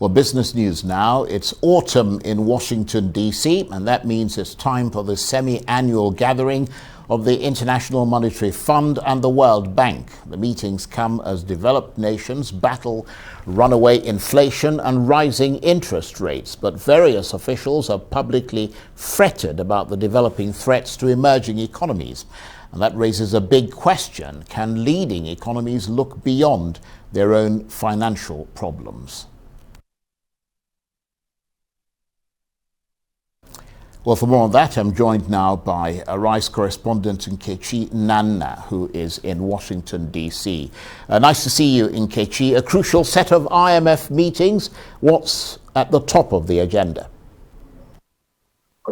Well, business news now. It's autumn in Washington, D.C., and that means it's time for the semi-annual gathering of the International Monetary Fund and the World Bank. The meetings come as developed nations battle runaway inflation and rising interest rates, but various officials have publicly fretted about the developing threats to emerging economies. And that raises a big question. Can leading economies look beyond their own financial problems? Well, for more on that, I'm joined now by a Rice correspondent Nkechi Nana, who is in Washington, D.C. Nice to see you, Nkechi. A crucial set of IMF meetings. What's at the top of the agenda?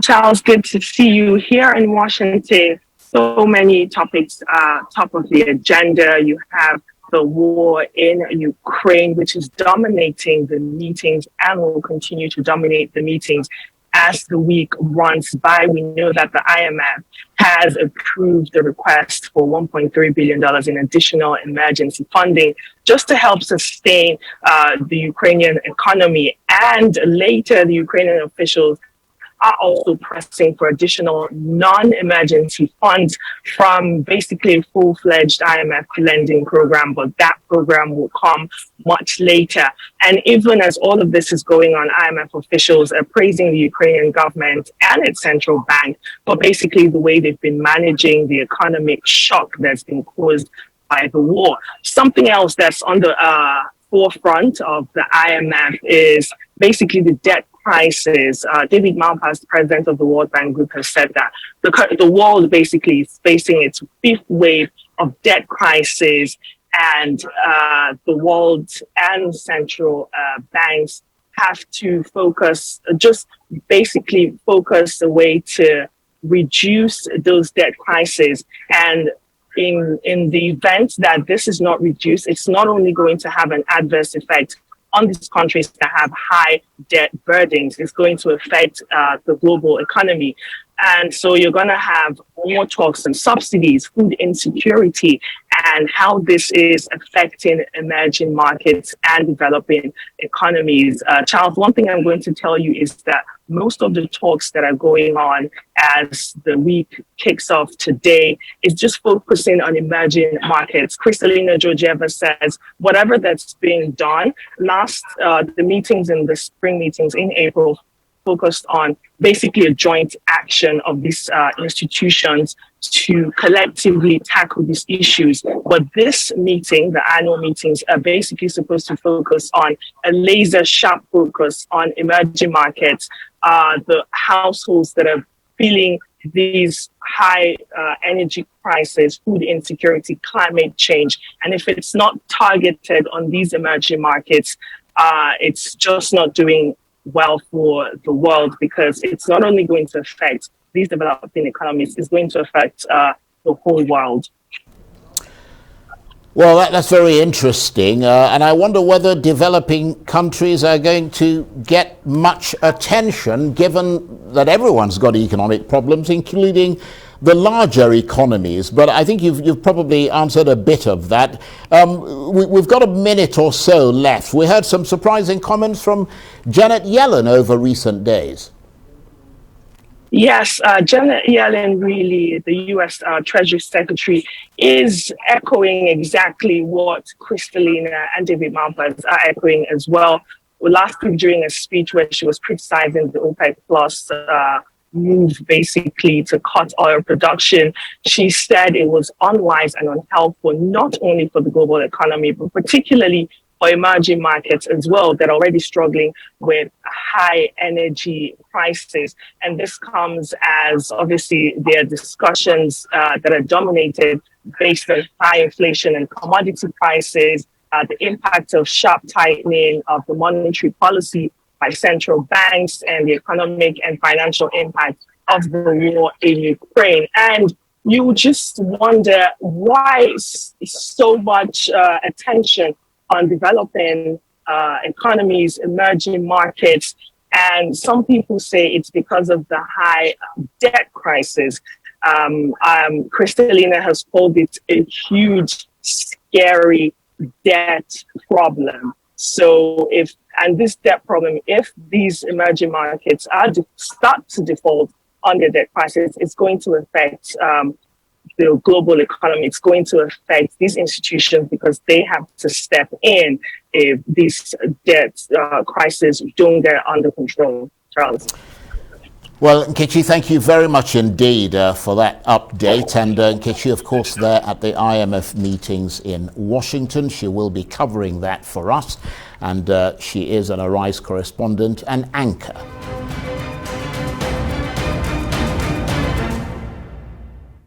Charles, good to see you here in Washington. So many topics top of the agenda. You have the war in Ukraine, which is dominating the meetings and will continue to dominate the meetings as the week runs by. We know that the IMF has approved the request for $1.3 billion in additional emergency funding just to help sustain the Ukrainian economy. And later, the Ukrainian officials are also pressing for additional non-emergency funds from basically a full-fledged IMF lending program, but that program will come much later. And even as all of this is going on, IMF officials are praising the Ukrainian government and its central bank for basically the way they've been managing the economic shock that's been caused by the war. Something else that's on the forefront of the IMF is basically the debt crisis. David Malpass, the president of the World Bank Group, has said that the world basically is facing its fifth wave of debt crisis, and the world and central banks have to focus a way to reduce those debt crises. And in the event that this is not reduced, it's not only going to have an adverse effect on these countries that have high debt burdens, it's going to affect the global economy. And so you're going to have more talks on subsidies, food insecurity, and how this is affecting emerging markets and developing economies. Charles, one thing I'm going to tell you is that most of the talks that are going on as the week kicks off today is just focusing on emerging markets. Kristalina Georgieva says whatever that's being done, the meetings in the spring meetings in April focused on basically a joint action of these institutions to collectively tackle these issues. But this meeting, the annual meetings, are basically supposed to focus on a laser sharp focus on emerging markets, the households that are feeling these high energy prices, food insecurity, climate change. And if it's not targeted on these emerging markets, it's just not doing well for the world, because it's not only going to affect these developing economies, it's going to affect the whole world. Well, that's very interesting. And I wonder whether developing countries are going to get much attention, given that everyone's got economic problems, including the larger economies. But I think you've probably answered a bit of that. We've got a minute or so left. We heard some surprising comments from Janet Yellen over recent days. Yes, Janet Yellen, really, the U.S. Treasury Secretary, is echoing exactly what Kristalina and David Malpass are echoing as well. Last week, during a speech where she was criticizing the OPEC Plus move basically to cut oil production, she said it was unwise and unhelpful, not only for the global economy, but particularly for emerging markets as well that are already struggling with high energy prices. And this comes as obviously there are discussions that are dominated based on high inflation and commodity prices, the impact of sharp tightening of the monetary policy by central banks, and the economic and financial impact of the war in Ukraine. And you just wonder why so much attention on developing economies, emerging markets. And some people say it's because of the high debt crisis. Kristalina has called it a huge, scary debt problem. So this debt problem, if these emerging markets start to default on their debt crisis, it's going to affect the global economy. It's going to affect these institutions because they have to step in if these debt crises don't get under control. Charles. Well, Nkechi, thank you very much indeed for that update. And Nkechi, of course, there at the IMF meetings in Washington. She will be covering that for us. And she is an Arise correspondent and anchor.